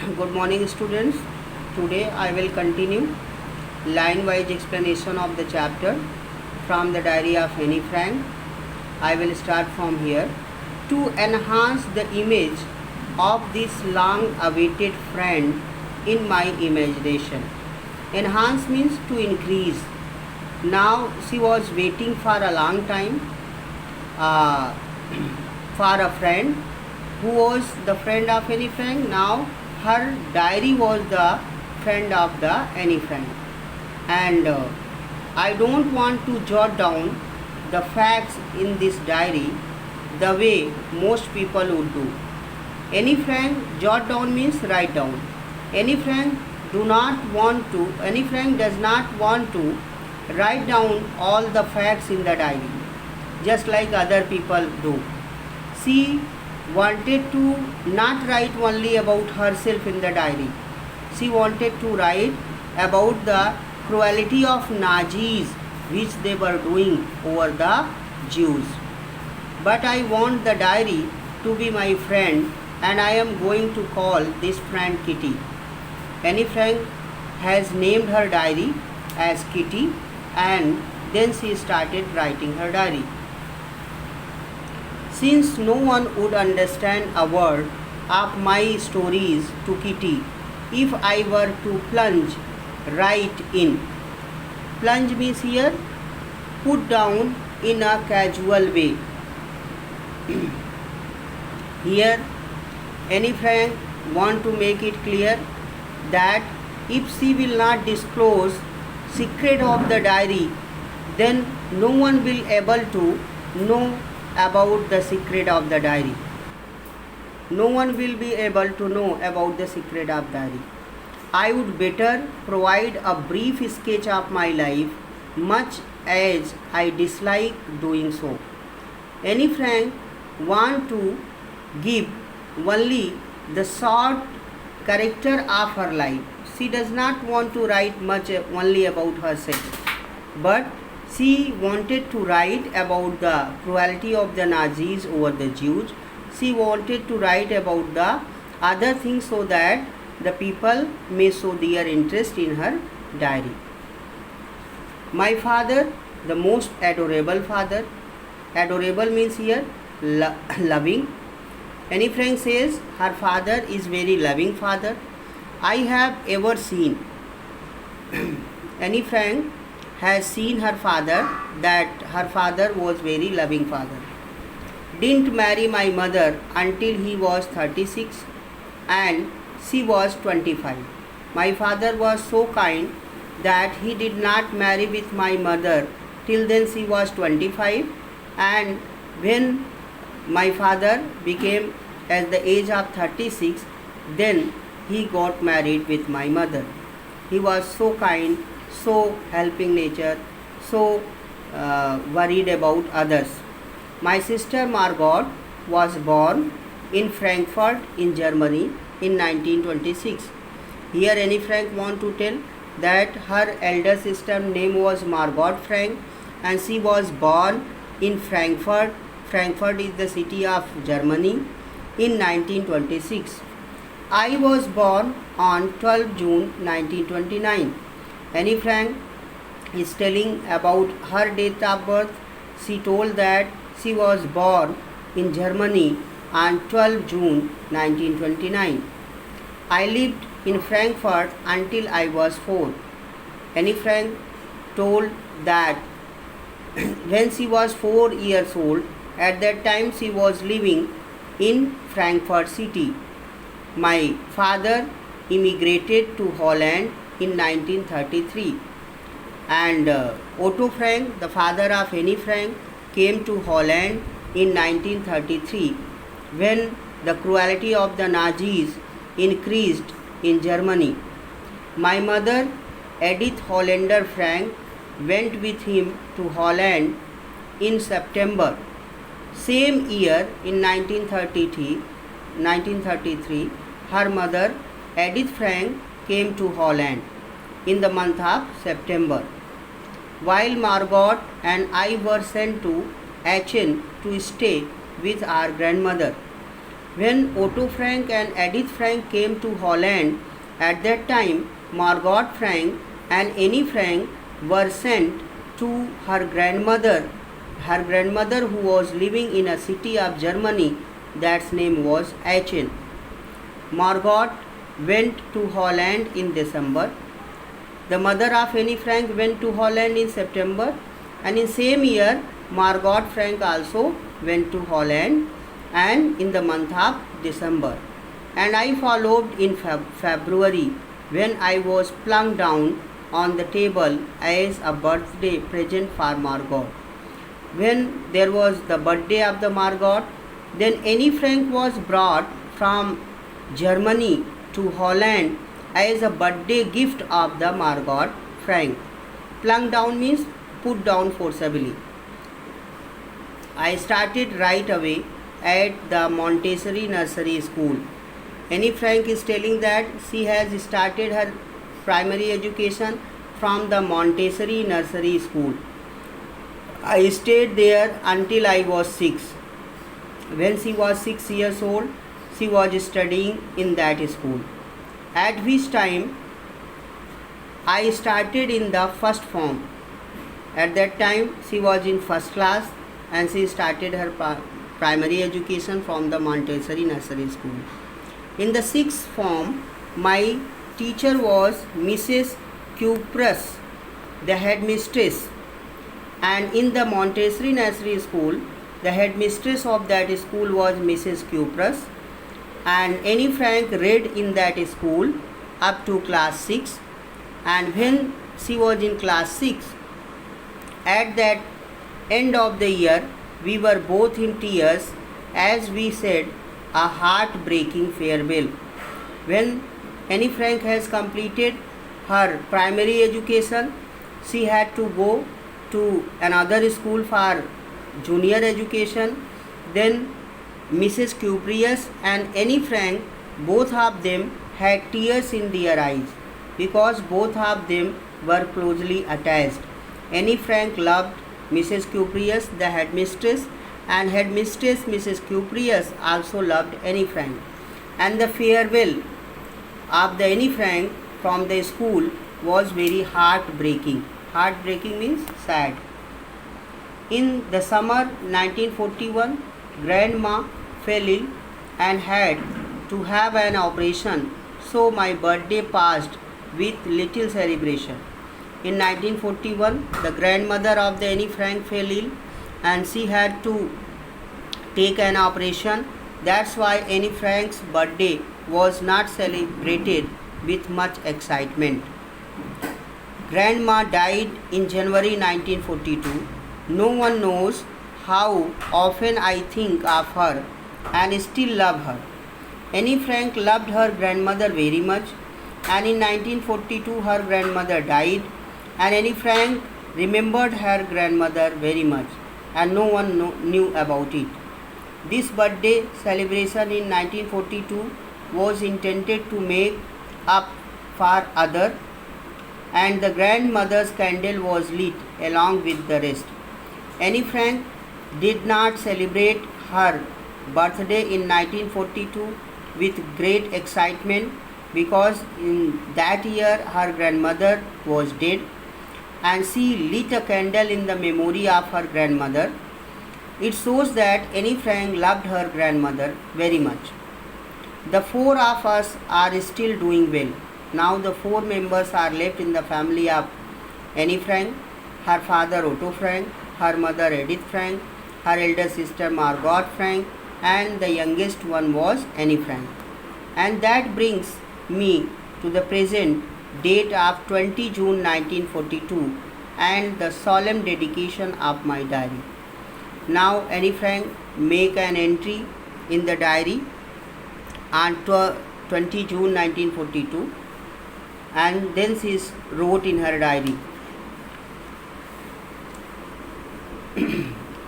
Good morning, students. Today I will continue line wise explanation of the chapter from the diary of Annie Frank. I will start from here. To enhance the image of this long awaited friend in my imagination. Enhance means to increase. Now she was waiting for a long time uh, for a friend who was the friend of Annie Frank. Now her diary was the friend of the Annie Frank, and I don't want to jot down the facts in this diary the way most people would do. Annie Frank, jot down means write down. Annie Frank Annie Frank does not want to write down all the facts in the diary just like other people do. She wanted to not write only about herself in the diary. She wanted to write about the cruelty of Nazis which they were doing over the Jews. But I want the diary to be my friend, and I am going to call this friend Kitty. Annie Frank has named her diary as Kitty, and then she started writing her diary. Since no one would understand a word of my stories to Kitty if I were to plunge right in. Plunge means here put down in a casual way. Here Annie Frank want to make it clear that if she will not disclose secret of the diary, then no one will able to know about the secret of the diary. No one will be able to know about the secret of diary. I would better provide a brief sketch of my life, much as I dislike doing so. Annie Frank want to give only the short character of her life. She does not want to write much only about herself, but she wanted to write about the cruelty of the Nazis over the Jews. She wanted to write about the other things so that the people may show their interest in her diary. My father, the most adorable father. Adorable means here loving. Annie Frank says her father is very loving father I have ever seen. Annie Frank has seen her father, that her father was very loving father. Didn't marry my mother until he was 36 and she was 25. My father was so kind that he did not marry with my mother till then she was 25, and when my father became at the age of 36, then he got married with my mother. He was so kind, so helping nature, so worried about others. My sister Margot was born in Frankfurt in Germany in 1926. Here Annie Frank want to tell that her elder sister name was Margot Frank, and she was born in Frankfurt. Frankfurt is the city of Germany in 1926. I was born on 12 June 1929. Annie Frank is telling about her date of birth. She told that she was born in Germany on 12 June 1929. I lived in Frankfurt until I was 4. Annie Frank told that when she was 4 years old, at that time she was living in Frankfurt city. My father immigrated to Holland in 1933, and Otto Frank, the father of Annie Frank, came to Holland in 1933 when the cruelty of the Nazis increased in Germany. My mother, Edith Hollander Frank, went with him to Holland in September. Same year in 1933, her mother, Edith Frank, came to Holland in the month of September, while Margot and I were sent to Aachen to stay with our grandmother. When Otto Frank and Edith Frank came to Holland, at that time Margot Frank and Annie Frank were sent to her grandmother who was living in a city of Germany that's name was Aachen. Margot went to Holland in December. The mother of Annie Frank went to Holland in September, and in same year Margot Frank also went to Holland and in the month of December. And I followed in February when I was plunked down on the table as a birthday present for Margot. When there was the birthday of the Margot, then Annie Frank was brought from Germany to Holland as a birthday gift of the Margot Frank. Plunked down means put down forcibly. I started right away at the Montessori Nursery School. Annie Frank is telling that she has started her primary education from the Montessori Nursery School. I stayed there until I was 6. When she was 6 years old, she was studying in that school. At which time I started in the first form. At that time she was in first class and she started her primary education from the Montessori Nursery School. In the sixth form, my teacher was Mrs. Cuprus, the headmistress, and in the Montessori Nursery School, the headmistress of that school was Mrs. Cuprus, and Annie Frank read in that school up to class 6, and when she was in class 6, at that end of the year, we were both in tears as we said a heartbreaking farewell. When Annie Frank has completed her primary education, she had to go to another school for junior education. Then Mrs. Cuprius and Annie Frank, both of them had tears in their eyes because both of them were closely attached. Annie Frank loved Mrs. Cuprius, the headmistress, and headmistress Mrs. Cuprius also loved Annie Frank. And the farewell of the Annie Frank from the school was very heartbreaking. Heartbreaking means sad. In the summer 1941, Grandma fell ill and had to have an operation, so my birthday passed with little celebration. In 1941, the grandmother of the Annie Frank fell ill and she had to take an operation. That's why Annie Frank's birthday was not celebrated with much excitement. Grandma died in January 1942. No one knows how often I think of her and still love her. Annie Frank loved her grandmother very much, and in 1942 her grandmother died, and Annie Frank remembered her grandmother very much and no one knew about it. This birthday celebration in 1942 was intended to make up for other, and the grandmother's candle was lit along with the rest. Annie Frank did not celebrate her birthday in 1942 with great excitement because in that year her grandmother was dead, and she lit a candle in the memory of her grandmother. It shows that Annie Frank loved her grandmother very much. The four of us are still doing well. Now the four members are left in the family of Annie Frank: her father Otto Frank, her mother Edith Frank, her elder sister Margot Frank, and the youngest one was Annie Frank. And that brings me to the present date of 20 June 1942 and the solemn dedication of my diary. Now Annie Frank make an entry in the diary on 20 June 1942, and then she wrote in her diary,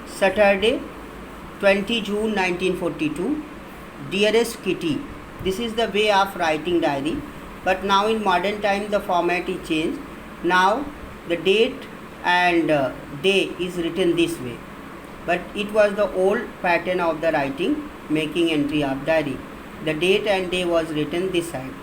Saturday 20 June 1942, dearest Kitty. This is the way of writing diary, but now in modern time the format is changed. Now the date and day is written this way, but it was the old pattern of the writing. making entry of diary. The date and day was written this side.